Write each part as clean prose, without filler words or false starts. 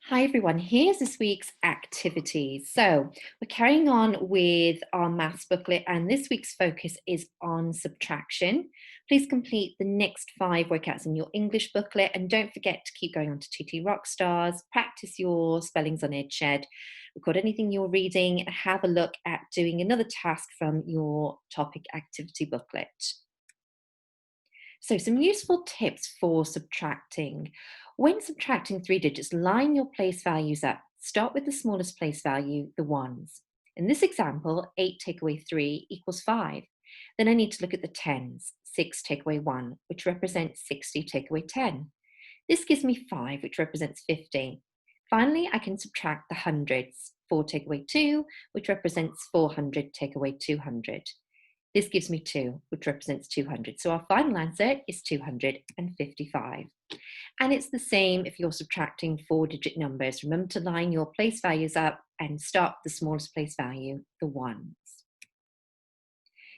Hi everyone, here's this week's activities. So we're carrying on with our maths booklet and this week's focus is on subtraction. Please complete the next 5 workouts in your English booklet and don't forget to keep going on to TT Rockstars, practice your spellings on Edshed, record anything you're reading and have a look at doing another task from your topic activity booklet. So some useful tips for subtracting. When subtracting 3 digits, line your place values up. Start with the smallest place value, the ones. In this example, 8 take away 3 equals 5. Then I need to look at the tens. 6 take away 1, which represents 60 take away 10. This gives me 5, which represents 50. Finally, I can subtract the hundreds. 4 take away 2, which represents 400 take away 200. This gives me 2, which represents 200. So our final answer is 255. And it's the same if you're subtracting 4-digit numbers. Remember to line your place values up and start with the smallest place value, the ones.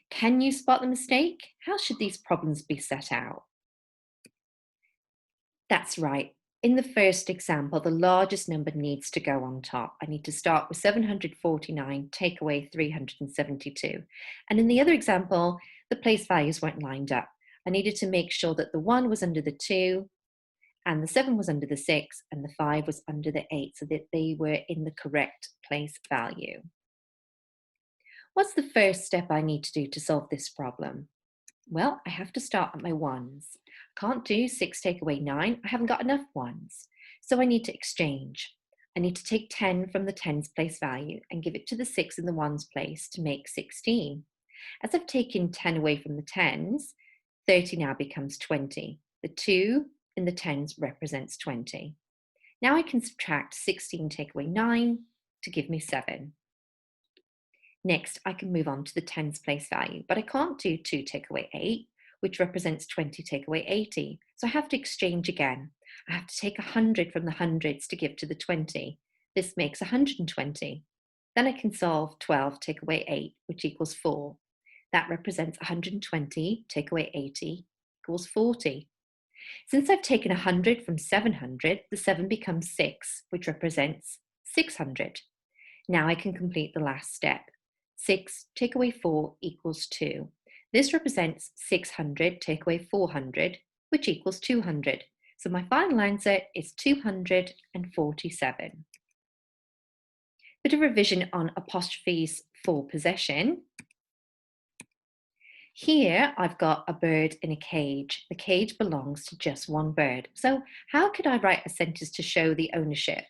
Can you spot the mistake? How should these problems be set out? That's right. In the first example, the largest number needs to go on top. I need to start with 749, take away 372. And in the other example, the place values weren't lined up. I needed to make sure that the 1 was under the 2, and the 7 was under the 6, and the 5 was under the 8, so that they were in the correct place value. What's the first step I need to do to solve this problem? Well, I have to start at my ones. I can't do 6 take away 9. I haven't got enough ones. So I need to exchange. I need to take 10 from the tens place value and give it to the 6 in the ones place to make 16. As I've taken 10 away from the tens, 30 now becomes 20. The 2 in the tens represents 20. Now I can subtract 16 take away 9 to give me 7. Next, I can move on to the tens place value, but I can't do 2 take away 8, which represents 20 take away 80. So I have to exchange again. I have to take 100 from the hundreds to give to the 20. This makes 120. Then I can solve 12 take away 8, which equals 4. That represents 120 take away 80 equals 40. Since I've taken 100 from 700, the 7 becomes 6, which represents 600. Now I can complete the last step. 6 take away 4 equals 2. This represents 600 take away 400, which equals 200. So my final answer is 247. Bit of revision on apostrophes for possession. Here I've got a bird in a cage. The cage belongs to just one bird. So how could I write a sentence to show the ownership?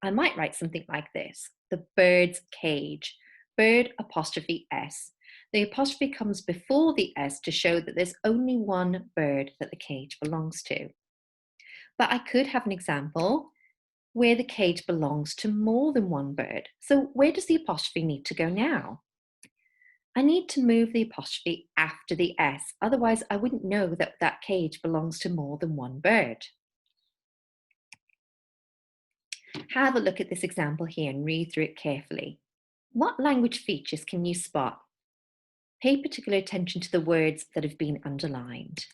I might write something like this: the bird's cage. Bird apostrophe S. The apostrophe comes before the S to show that there's only one bird that the cage belongs to. But I could have an example where the cage belongs to more than one bird. So where does the apostrophe need to go now? I need to move the apostrophe after the S, otherwise I wouldn't know that that cage belongs to more than one bird. Have a look at this example here and read through it carefully. What language features can you spot? Pay particular attention to the words that have been underlined.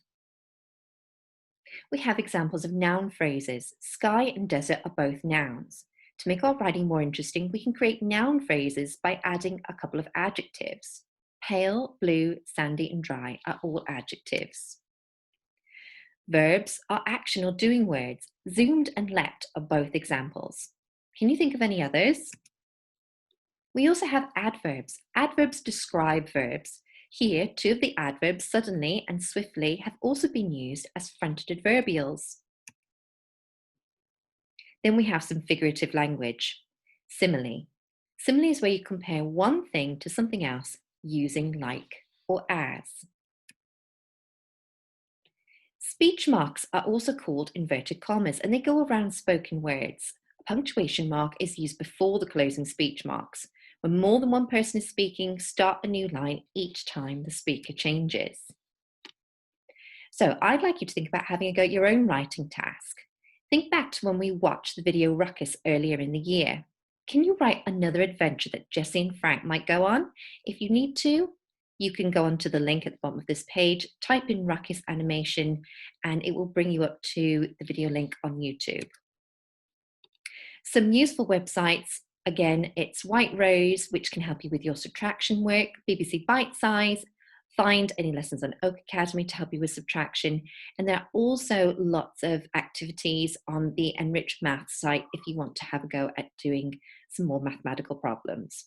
We have examples of noun phrases. Sky and desert are both nouns. To make our writing more interesting, we can create noun phrases by adding a couple of adjectives. Pale, blue, sandy, and dry are all adjectives. Verbs are action or doing words. Zoomed and leapt are both examples. Can you think of any others? We also have adverbs. Adverbs describe verbs. Here, 2 of the adverbs, suddenly and swiftly, have also been used as fronted adverbials. Then we have some figurative language. Simile. Simile is where you compare one thing to something else using like or as. Speech marks are also called inverted commas, and they go around spoken words. A punctuation mark is used before the closing speech marks. When more than one person is speaking, start a new line each time the speaker changes. So I'd like you to think about having a go at your own writing task. Think back to when we watched the video Ruckus earlier in the year. Can you write another adventure that Jessie and Frank might go on? If you need to, you can go onto the link at the bottom of this page, type in Ruckus animation, and it will bring you up to the video link on YouTube. Some useful websites, again, it's White Rose, which can help you with your subtraction work, BBC Bite Size, Find any lessons on Oak Academy to help you with subtraction. And there are also lots of activities on the Enriched Maths site if you want to have a go at doing some more mathematical problems.